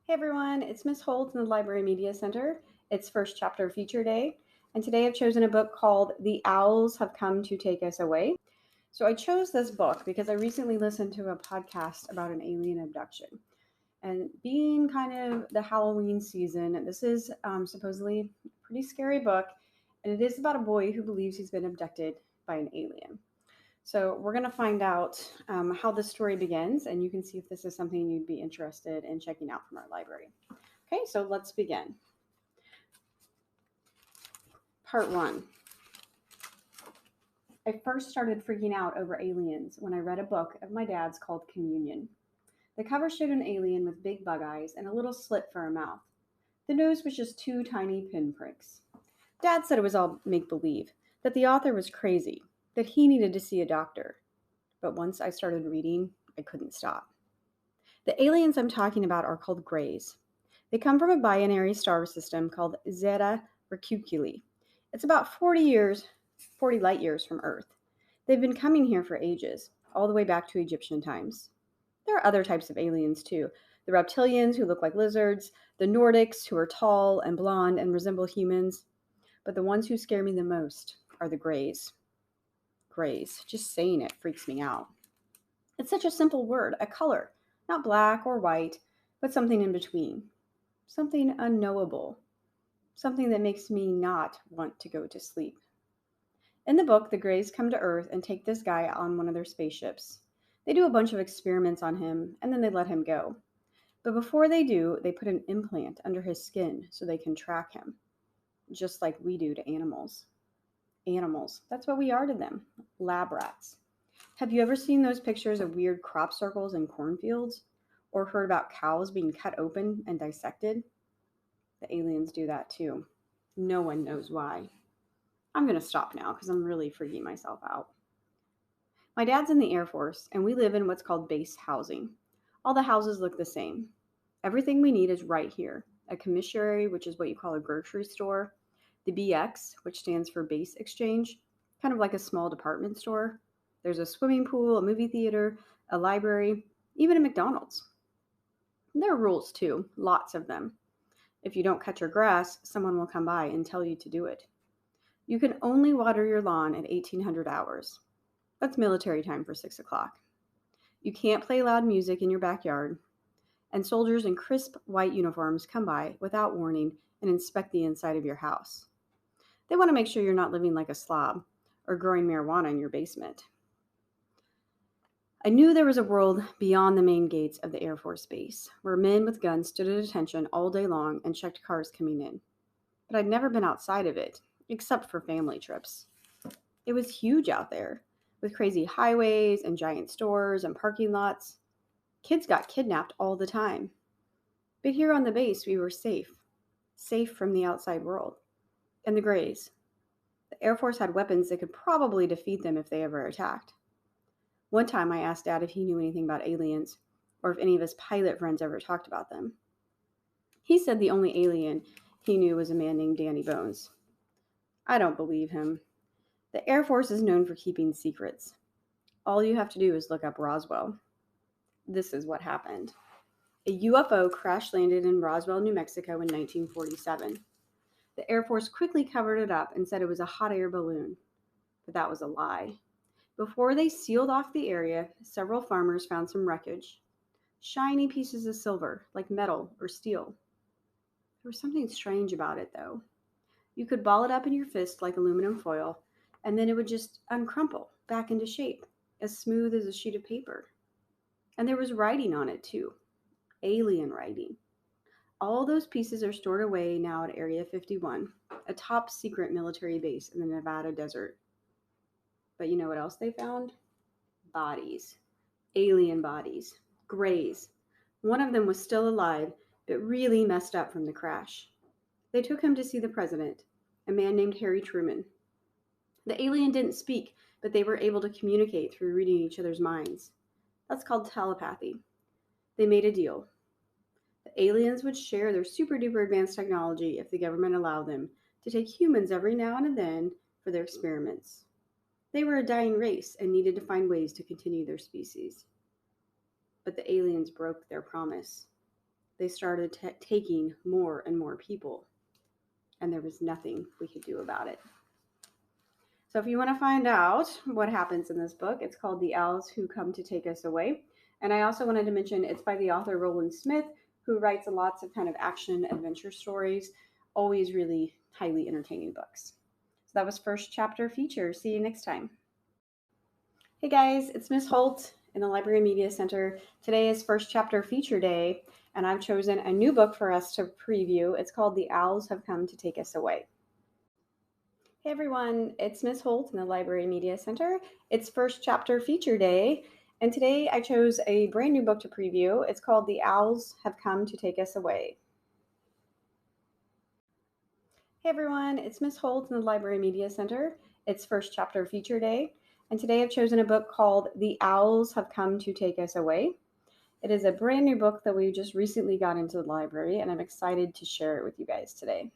Hey everyone, it's Miss Holt in the Library Media Center. It's first chapter feature day, and today I've chosen a book called The Owls Have Come to Take Us Away. So I chose this book because I recently listened to a podcast about an alien abduction. And being kind of the Halloween season, this is supposedly a pretty scary book, and it is about a boy who believes he's been abducted by an alien. So we're going to find out how the story begins, and you can see if this is something you'd be interested in checking out from our library. Okay, so let's begin. Part one. I first started freaking out over aliens when I read a book of my dad's called Communion. The cover showed an alien with big bug eyes and a little slit for a mouth. The nose was just two tiny pinpricks. Dad said it was all make believe, that the author was crazy, that he needed to see a doctor. But once I started reading, I couldn't stop. The aliens I'm talking about are called Greys. They come from a binary star system called Zeta Reticuli. It's about 40 light years from Earth. They've been coming here for ages, all the way back to Egyptian times. There are other types of aliens too. The reptilians who look like lizards, the Nordics who are tall and blonde and resemble humans. But the ones who scare me the most are the Greys. Greys. Just saying it freaks me out. It's such a simple word, a color, not black or white, but something in between. Something unknowable. Something that makes me not want to go to sleep. In the book, the Greys come to Earth and take this guy on one of their spaceships. They do a bunch of experiments on him, and then they let him go. But before they do, they put an implant under his skin so they can track him, just like we do to animals. Animals, that's what we are to them, lab rats. Have you ever seen those pictures of weird crop circles in cornfields? Or heard about cows being cut open and dissected? The aliens do that too. No one knows why. I'm going to stop now because I'm really freaking myself out. My dad's in the Air Force, and we live in what's called base housing. All the houses look the same. Everything we need is right here: a commissary, which is what you call a grocery store, the BX, which stands for base exchange, kind of like a small department store. There's a swimming pool, a movie theater, a library, even a McDonald's. There are rules too, lots of them. If you don't cut your grass, someone will come by and tell you to do it. You can only water your lawn at 1800 hours. That's military time for 6 o'clock. You can't play loud music in your backyard. And soldiers in crisp white uniforms come by without warning and inspect the inside of your house. They want to make sure you're not living like a slob or growing marijuana in your basement. I knew there was a world beyond the main gates of the Air Force Base, where men with guns stood at attention all day long and checked cars coming in. But I'd never been outside of it, except for family trips. It was huge out there, with crazy highways and giant stores and parking lots. Kids got kidnapped all the time. But here on the base, we were safe from the outside world. And the Greys. The Air Force had weapons that could probably defeat them if they ever attacked. One time I asked Dad if he knew anything about aliens, or if any of his pilot friends ever talked about them. He said the only alien he knew was a man named Danny Bones. I don't believe him. The Air Force is known for keeping secrets. All you have to do is look up Roswell. This is what happened. A UFO crash landed in Roswell, New Mexico in 1947. The Air Force quickly covered it up and said it was a hot air balloon. But that was a lie. Before they sealed off the area, several farmers found some wreckage. Shiny pieces of silver, like metal or steel. There was something strange about it, though. You could ball it up in your fist like aluminum foil, and then it would just uncrumple back into shape, as smooth as a sheet of paper. And there was writing on it, too. Alien writing. All those pieces are stored away now at Area 51, a top secret military base in the Nevada desert. But you know what else they found? Bodies. Alien bodies. Greys. One of them was still alive, but really messed up from the crash. They took him to see the president, a man named Harry Truman. The alien didn't speak, but they were able to communicate through reading each other's minds. That's called telepathy. They made a deal. The aliens would share their super duper advanced technology if the government allowed them to take humans every now and then for their experiments. They were a dying race and needed to find ways to continue their species. But the aliens broke their promise. they started taking more and more people, and there was nothing we could do about it. So if you want to find out what happens in this book, it's called The Owls Who Come to Take Us Away. And I also wanted to mention it's by the author Roland Smith, who writes lots of kind of action adventure stories, always really highly entertaining books. So that was first chapter feature. See you next time. Hey guys, it's Miss Holt in the Library Media Center. Today is first chapter feature day, and I've chosen a new book for us to preview. It's called The Owls Have Come to Take Us Away. Hey everyone, it's Miss Holt in the Library Media Center. It's first chapter feature day, and today I chose a brand new book to preview. It's called The Owls Have Come to Take Us Away. Hey everyone, it's Miss Holt in the Library Media Center. It's first chapter feature day, and today I've chosen a book called The Owls Have Come to Take Us Away. It is a brand new book that we just recently got into the library, and I'm excited to share it with you guys today.